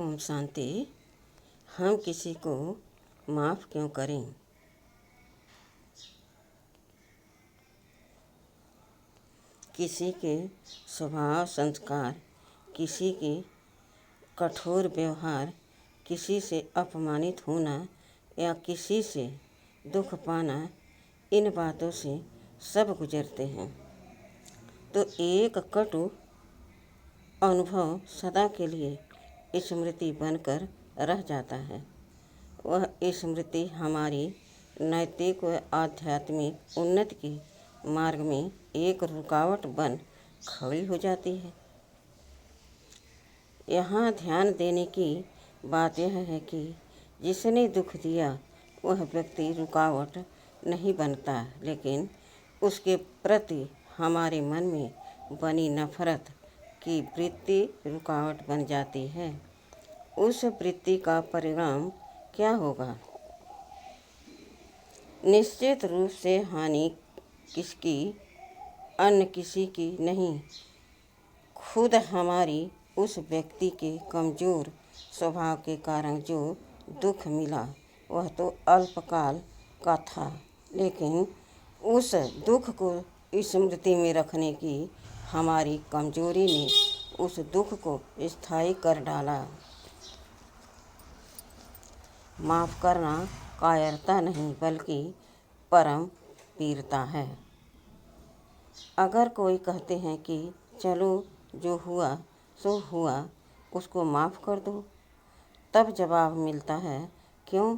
ओम शांति। हम किसी को माफ़ क्यों करें? किसी के स्वभाव संस्कार, किसी के कठोर व्यवहार, किसी से अपमानित होना या किसी से दुख पाना, इन बातों से सब गुजरते हैं। तो एक कटु अनुभव सदा के लिए स्मृति बनकर रह जाता है। वह स्मृति हमारी नैतिक व आध्यात्मिक उन्नति के मार्ग में एक रुकावट बन खड़ी हो जाती है। यहाँ ध्यान देने की बात यह है कि जिसने दुख दिया वह व्यक्ति रुकावट नहीं बनता, लेकिन उसके प्रति हमारे मन में बनी नफरत की वृत्ति रुकावट बन जाती है। उस वृत्ति का परिणाम क्या होगा? निश्चित रूप से हानि किसकी, अन्य किसी की नहीं, खुद हमारी उस व्यक्ति के कमज़ोर स्वभाव के कारण जो दुख मिला वह तो अल्पकाल का था, लेकिन उस दुख को स्मृति में रखने की हमारी कमजोरी ने उस दुख को स्थायी कर डाला। माफ़ करना कायरता नहीं बल्कि परम वीरता है। अगर कोई कहते हैं कि चलो जो हुआ सो हुआ, उसको माफ़ कर दो, तब जवाब मिलता है क्यों?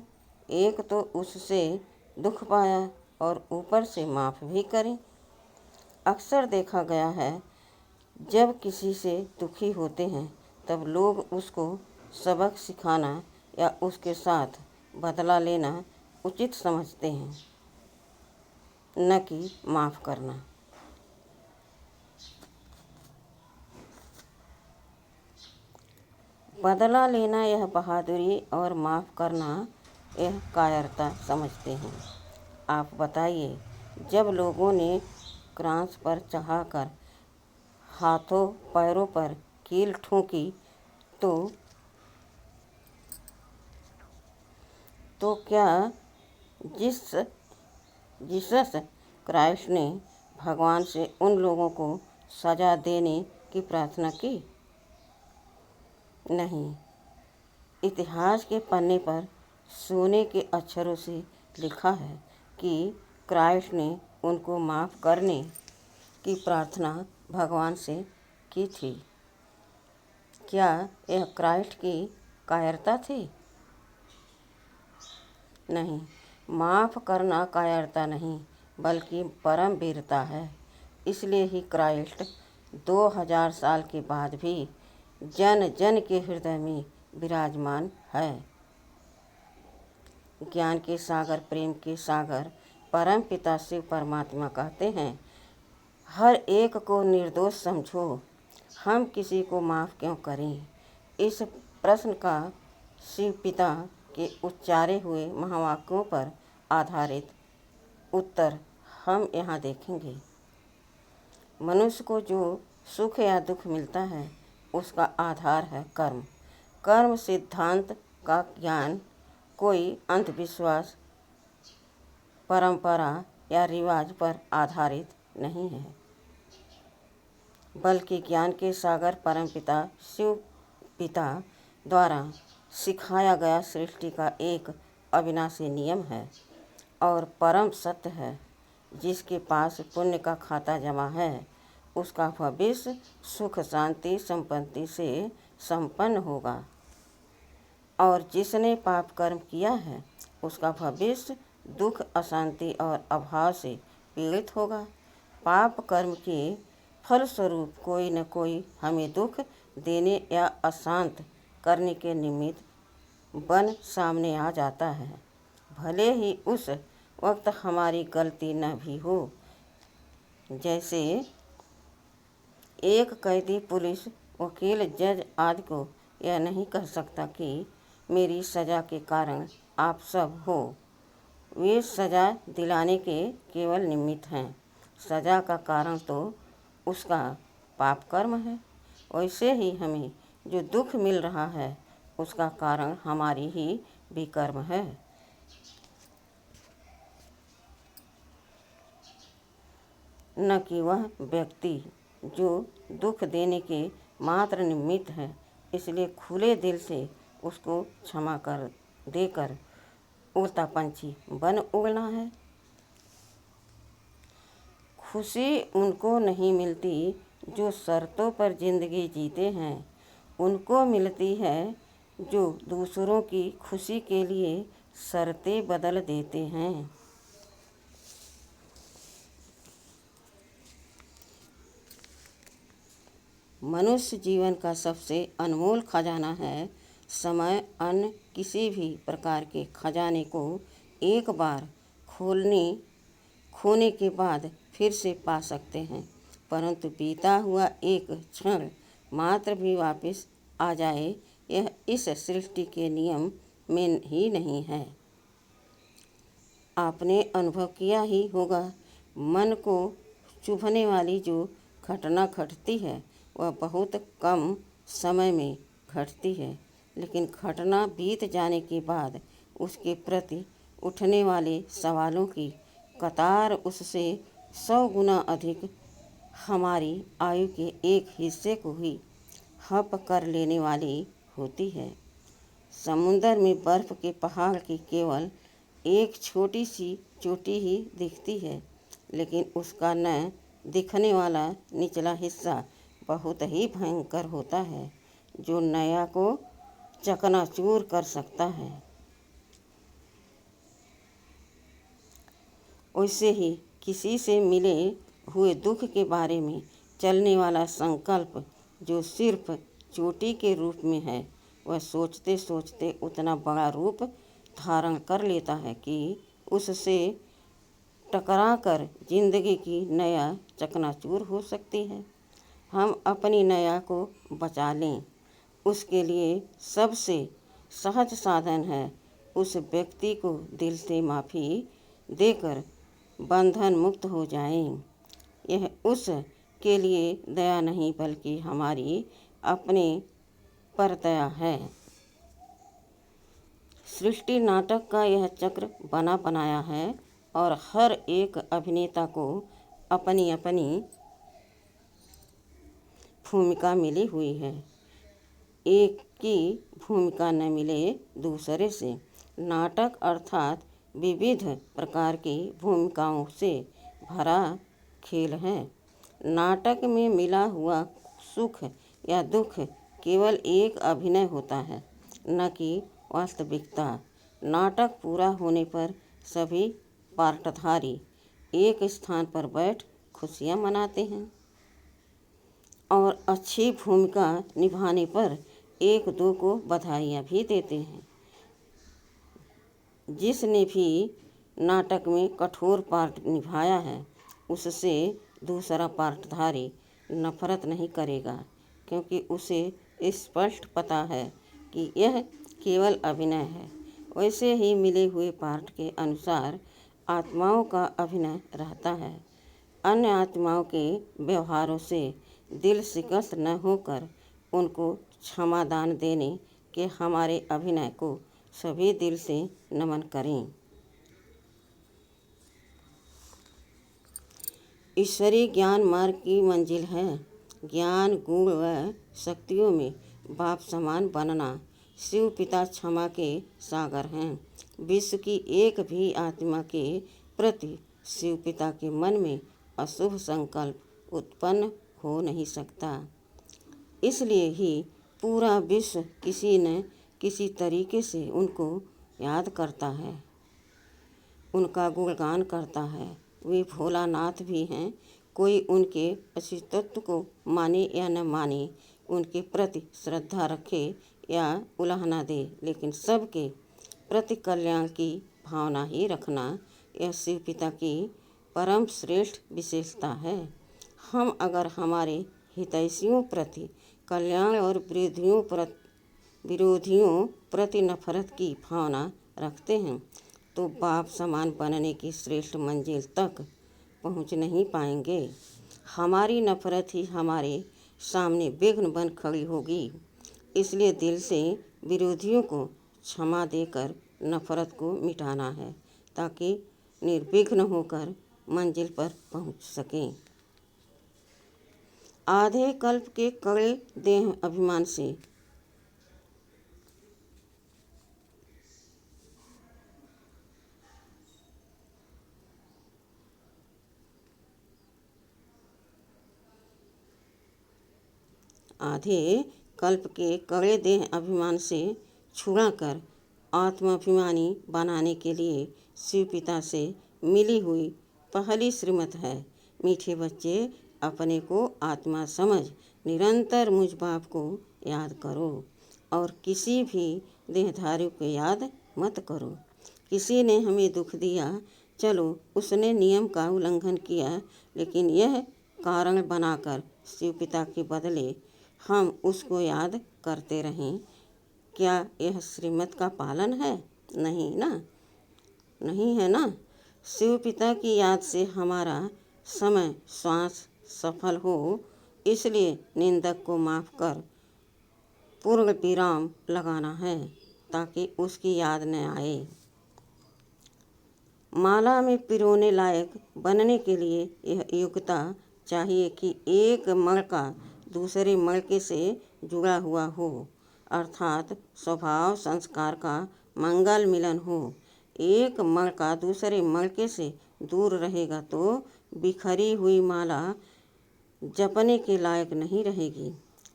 एक तो उससे दुख पाया और ऊपर से माफ़ भी करें। अक्सर देखा गया है जब किसी से दुखी होते हैं तब लोग उसको सबक सिखाना या उसके साथ बदला लेना उचित समझते हैं, न कि माफ़ करना। बदला लेना यह बहादुरी और माफ़ करना यह कायरता समझते हैं। आप बताइए, जब लोगों ने क्रॉस पर चढ़ाकर हाथों पैरों पर कील ठोकी तो क्या जीसस क्राइस्ट ने भगवान से उन लोगों को सज़ा देने की प्रार्थना की? नहीं। इतिहास के पन्ने पर सोने के अक्षरों से लिखा है कि क्राइस्ट ने उनको माफ़ करने की प्रार्थना भगवान से की थी। क्या यह क्राइस्ट की कायरता थी? नहीं, माफ़ करना कायरता नहीं बल्कि परम वीरता है। इसलिए ही क्राइस्ट 2000 साल के बाद भी जन जन के हृदय में विराजमान है। ज्ञान के सागर, प्रेम के सागर परम पिता शिव परमात्मा कहते हैं, हर एक को निर्दोष समझो, हम किसी को माफ़ क्यों करें? इस प्रश्न का शिव पिता के उच्चारे हुए महावाक्यों पर आधारित उत्तर हम यहाँ देखेंगे। मनुष्य को जो सुख या दुख मिलता है उसका आधार है कर्म। कर्म सिद्धांत का ज्ञान कोई अंधविश्वास, परंपरा या रिवाज पर आधारित नहीं है, बल्कि ज्ञान के सागर परमपिता शिव पिता द्वारा सिखाया गया सृष्टि का एक अविनाशी नियम है और परम सत्य है। जिसके पास पुण्य का खाता जमा है उसका भविष्य सुख शांति संपत्ति से संपन्न होगा, और जिसने पाप कर्म किया है उसका भविष्य दुख, अशांति और अभाव से पीड़ित होगा। पाप कर्म के फलस्वरूप कोई न कोई हमें दुख देने या अशांत करने के निमित्त बन सामने आ जाता है, भले ही उस वक्त हमारी गलती न भी हो। जैसे एक कैदी पुलिस, वकील, जज आदि को यह नहीं कह सकता कि मेरी सज़ा के कारण आप सब हो। वे सज़ा दिलाने के केवल निमित्त हैं, सज़ा का कारण तो उसका पाप कर्म है। वैसे ही हमें जो दुख मिल रहा है उसका कारण हमारी ही विकर्म है। न कि वह व्यक्ति जो दुख देने के मात्र निमित्त है, इसलिए खुले दिल से उसको क्षमा कर देकर उड़ता पंछी बन उड़ना है। खुशी उनको नहीं मिलती जो शर्तों पर जिंदगी जीते हैं, उनको मिलती है जो दूसरों की खुशी के लिए शर्तें बदल देते हैं। मनुष्य जीवन का सबसे अनमोल खजाना है समय। अन्य किसी भी प्रकार के खजाने को एक बार खोने के बाद फिर से पा सकते हैं, परंतु बीता हुआ एक क्षण मात्र भी वापस आ जाए, यह इस सृष्टि के नियम में ही नहीं है। आपने अनुभव किया ही होगा, मन को चुभने वाली जो घटना घटती है वह बहुत कम समय में घटती है, लेकिन घटना बीत जाने के बाद उसके प्रति उठने वाले सवालों की कतार उससे 100 गुना अधिक हमारी आयु के एक हिस्से को ही हप कर लेने वाली होती है। समुद्र में बर्फ़ के पहाड़ की केवल एक छोटी सी चोटी ही दिखती है, लेकिन उसका न दिखने वाला निचला हिस्सा बहुत ही भयंकर होता है, जो नया को चकनाचूर कर सकता है। वैसे ही किसी से मिले हुए दुख के बारे में चलने वाला संकल्प जो सिर्फ चोटी के रूप में है, वह सोचते सोचते उतना बड़ा रूप धारण कर लेता है कि उससे टकराकर जिंदगी की नया चकनाचूर हो सकती है। हम अपनी नया को बचा लें, उसके लिए सबसे सहज साधन है उस व्यक्ति को दिल से माफ़ी देकर बंधन मुक्त हो जाएं। यह उस के लिए दया नहीं बल्कि हमारी अपने पर दया है। सृष्टि नाटक का यह चक्र बना बनाया है और हर एक अभिनेता को अपनी अपनी भूमिका मिली हुई है। एक की भूमिका न मिले दूसरे से। नाटक अर्थात विविध प्रकार की भूमिकाओं से भरा खेल है। नाटक में मिला हुआ सुख या दुख केवल एक अभिनय होता है, न कि वास्तविकता। नाटक पूरा होने पर सभी पात्रधारी एक स्थान पर बैठ खुशियाँ मनाते हैं और अच्छी भूमिका निभाने पर एक दो को बधाइयाँ भी देते हैं। जिसने भी नाटक में कठोर पार्ट निभाया है, उससे दूसरा पात्रधारी नफरत नहीं करेगा, क्योंकि उसे स्पष्ट पता है कि यह केवल अभिनय है। वैसे ही मिले हुए पाठ के अनुसार आत्माओं का अभिनय रहता है। अन्य आत्माओं के व्यवहारों से दिल शिकस्त न होकर उनको क्षमादान देने के हमारे अभिनय को सभी दिल से नमन करें। ईश्वरीय ज्ञान मार्ग की मंजिल है। ज्ञान, गुण व शक्तियों में बाप समान बनना। शिव पिता क्षमा के सागर हैं। विश्व की एक भी आत्मा के प्रति शिव पिता के मन में अशुभ संकल्प उत्पन्न हो नहीं सकता। इसलिए ही पूरा विश्व किसी न किसी तरीके से उनको याद करता है, उनका गुणगान करता है। वे भोलानाथ भी हैं। कोई उनके अस्तित्व को माने या न माने, उनके प्रति श्रद्धा रखे या उलाहना दे, लेकिन सबके प्रति कल्याण की भावना ही रखना, यह शिव पिता की परम श्रेष्ठ विशेषता है। हम अगर हमारे हितैषियों प्रति कल्याण और विरोधियों प्रति नफरत की भावना रखते हैं, तो बाप समान बनने की श्रेष्ठ मंजिल तक पहुंच नहीं पाएंगे। हमारी नफरत ही हमारे सामने विघ्न बन खड़ी होगी। इसलिए दिल से विरोधियों को क्षमा देकर नफरत को मिटाना है, ताकि निर्विघ्न होकर मंजिल पर पहुंच सकें। आधे कल्प के कड़े देह अभिमान से छुड़ाकर आत्माभिमानी बनाने के लिए शिव पिता से मिली हुई पहली श्रीमत है। मीठे बच्चे, अपने को आत्मा समझ निरंतर मुझ बाप को याद करो और किसी भी देहधारी को याद मत करो। किसी ने हमें दुख दिया, चलो उसने नियम का उल्लंघन किया, लेकिन यह कारण बनाकर शिव पिता के बदले हम उसको याद करते रहें, क्या यह श्रीमत का पालन है? नहीं ना, नहीं है ना। शिव पिता की याद से हमारा समय श्वास सफल हो, इसलिए निंदक को माफ कर पूर्ण विराम लगाना है, ताकि उसकी याद न आए। माला में पिरोने लायक बनने के लिए यह योग्यता चाहिए कि एक मणका दूसरे मणके से जुड़ा हुआ हो, अर्थात स्वभाव संस्कार का मंगल मिलन हो। एक मणका दूसरे मणके से दूर रहेगा तो बिखरी हुई माला जपने के लायक नहीं रहेगी।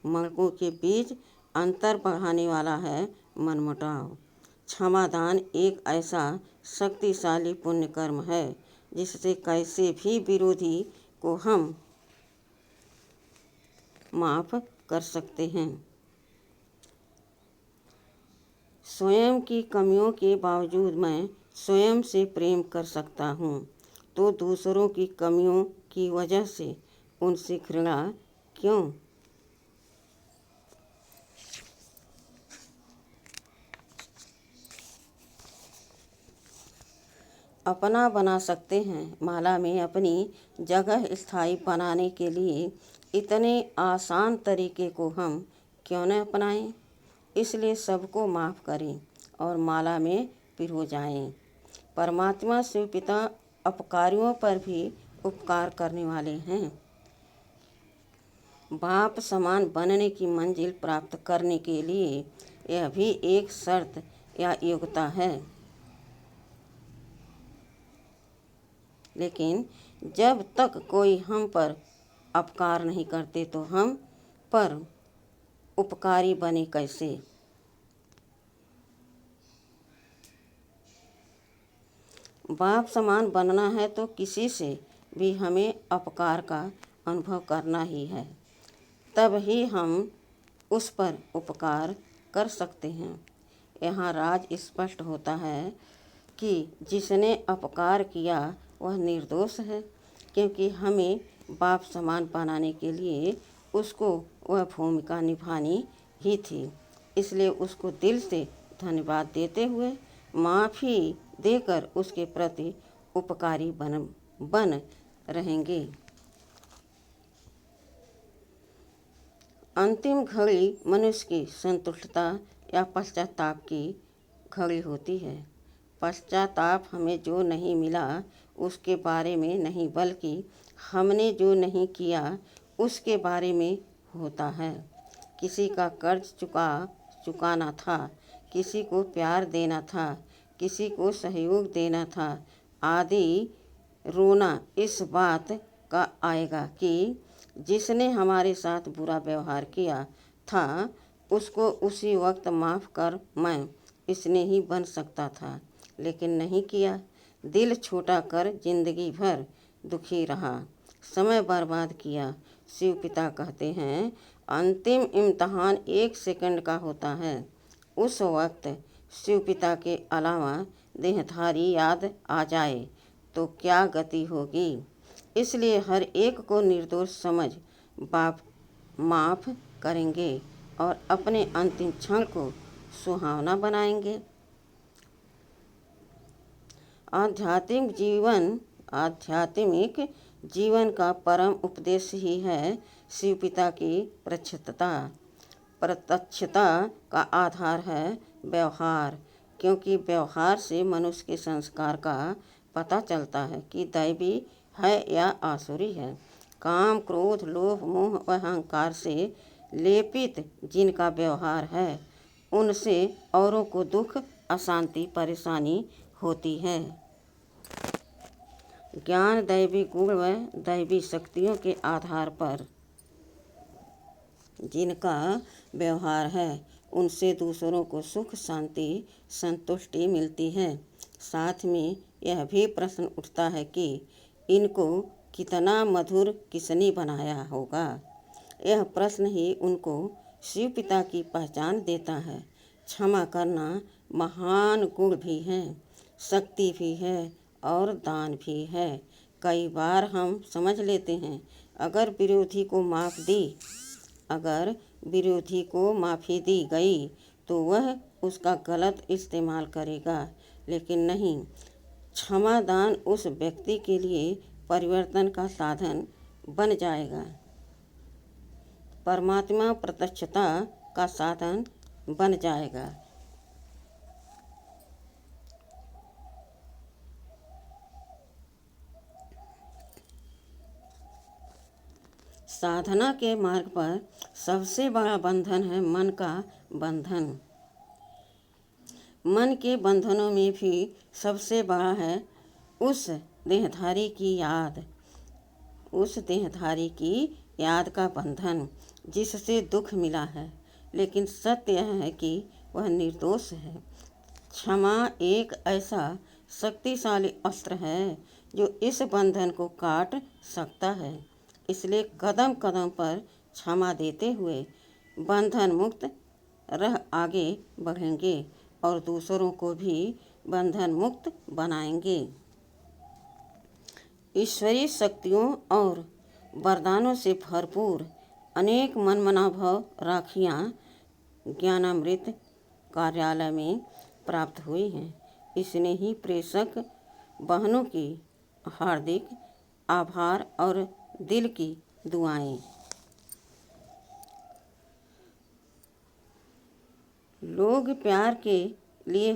मणकों के बीच अंतर बढ़ाने वाला है मनमुटाव। क्षमादान एक ऐसा शक्तिशाली पुण्य कर्म है जिससे कैसे भी विरोधी को हम माफ कर सकते हैं। स्वयं की कमियों के बावजूद मैं स्वयं से प्रेम कर सकता हूँ, तो दूसरों की कमियों की वजह से उनसे घृणा क्यों? अपना बना सकते हैं। माला में अपनी जगह स्थायी बनाने के लिए इतने आसान तरीके को हम क्यों न अपनाएं? इसलिए सबको माफ़ करें और माला में पिरो जाएं। परमात्मा शिव पिता अपकारियों पर भी उपकार करने वाले हैं। बाप समान बनने की मंजिल प्राप्त करने के लिए यह भी एक शर्त या योग्यता है। लेकिन जब तक कोई हम पर अपकार नहीं करते तो हम पर उपकारी बने कैसे? बाप समान बनना है तो किसी से भी हमें अपकार का अनुभव करना ही है, तब ही हम उस पर उपकार कर सकते हैं। यहाँ राज स्पष्ट होता है कि जिसने अपकार किया वह निर्दोष है, क्योंकि हमें बाप समान बनाने के लिए उसको वह भूमिका निभानी ही थी। इसलिए उसको दिल से धन्यवाद देते हुए माफ़ी देकर उसके प्रति उपकारी बन रहेंगे। अंतिम घड़ी मनुष्य की संतुष्टता या पश्चाताप की घड़ी होती है। पश्चाताप हमें जो नहीं मिला उसके बारे में नहीं, बल्कि हमने जो नहीं किया उसके बारे में होता है। किसी का कर्ज चुकाना था, किसी को प्यार देना था, किसी को सहयोग देना था आदि। रोना इस बात का आएगा कि जिसने हमारे साथ बुरा व्यवहार किया था उसको उसी वक्त माफ़ कर मैं इसने ही बन सकता था, लेकिन नहीं किया। दिल छोटा कर जिंदगी भर दुखी रहा, समय बर्बाद किया। शिव पिता कहते हैं, अंतिम इम्तहान 1 सेकंड का होता है। उस वक्त शिव पिता के अलावा देहधारी याद आ जाए तो क्या गति होगी। इसलिए हर एक को निर्दोष समझ बाप माफ़ करेंगे और अपने अंतिम क्षण को सुहावना बनाएंगे। आध्यात्मिक जीवन का परम उपदेश ही है शिव पिता की प्रच्छतता। प्रत्यक्षता का आधार है व्यवहार, क्योंकि व्यवहार से मनुष्य के संस्कार का पता चलता है कि दैवी है या आसुरी है। काम, क्रोध, लोभ, मोह व अहंकार से लेपित जिनका व्यवहार है, उनसे औरों को दुख, अशांति, परेशानी होती है। ज्ञान, दैवी गुण व दैवी शक्तियों के आधार पर जिनका व्यवहार है, उनसे दूसरों को सुख, शांति, संतुष्टि मिलती है। साथ में यह भी प्रश्न उठता है कि इनको कितना मधुर किसने बनाया होगा। यह प्रश्न ही उनको शिव पिता की पहचान देता है। क्षमा करना महान गुण भी है, शक्ति भी है और दान भी है। कई बार हम समझ लेते हैं अगर विरोधी को माफ़ी दी गई तो वह उसका गलत इस्तेमाल करेगा, लेकिन नहीं, क्षमादान उस व्यक्ति के लिए परिवर्तन का साधन बन जाएगा, परमात्मा प्रत्यक्षता का साधन बन जाएगा। साधना के मार्ग पर सबसे बड़ा बंधन है मन का बंधन। मन के बंधनों में भी सबसे बड़ा है उस देहधारी की याद का बंधन जिससे दुख मिला है, लेकिन सत्य यह है कि वह निर्दोष है। क्षमा एक ऐसा शक्तिशाली अस्त्र है जो इस बंधन को काट सकता है। इसलिए कदम कदम पर क्षमा देते हुए बंधन मुक्त रह आगे बढ़ेंगे और दूसरों को भी बंधन मुक्त बनाएंगे। ईश्वरीय शक्तियों और वरदानों से भरपूर अनेक मनमनाभव राखियाँ ज्ञानामृत कार्यालय में प्राप्त हुई हैं। इसने ही प्रेषक बहनों की हार्दिक आभार और दिल की दुआएं। लोग प्यार के लिए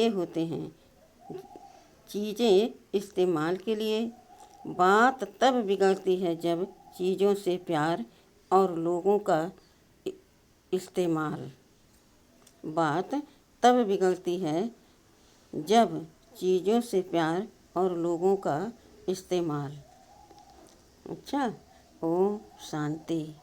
होते हैं, चीज़ें इस्तेमाल के लिए। बात तब बिगड़ती है जब चीज़ों से प्यार और लोगों का इस्तेमाल अच्छा। ओम शांति।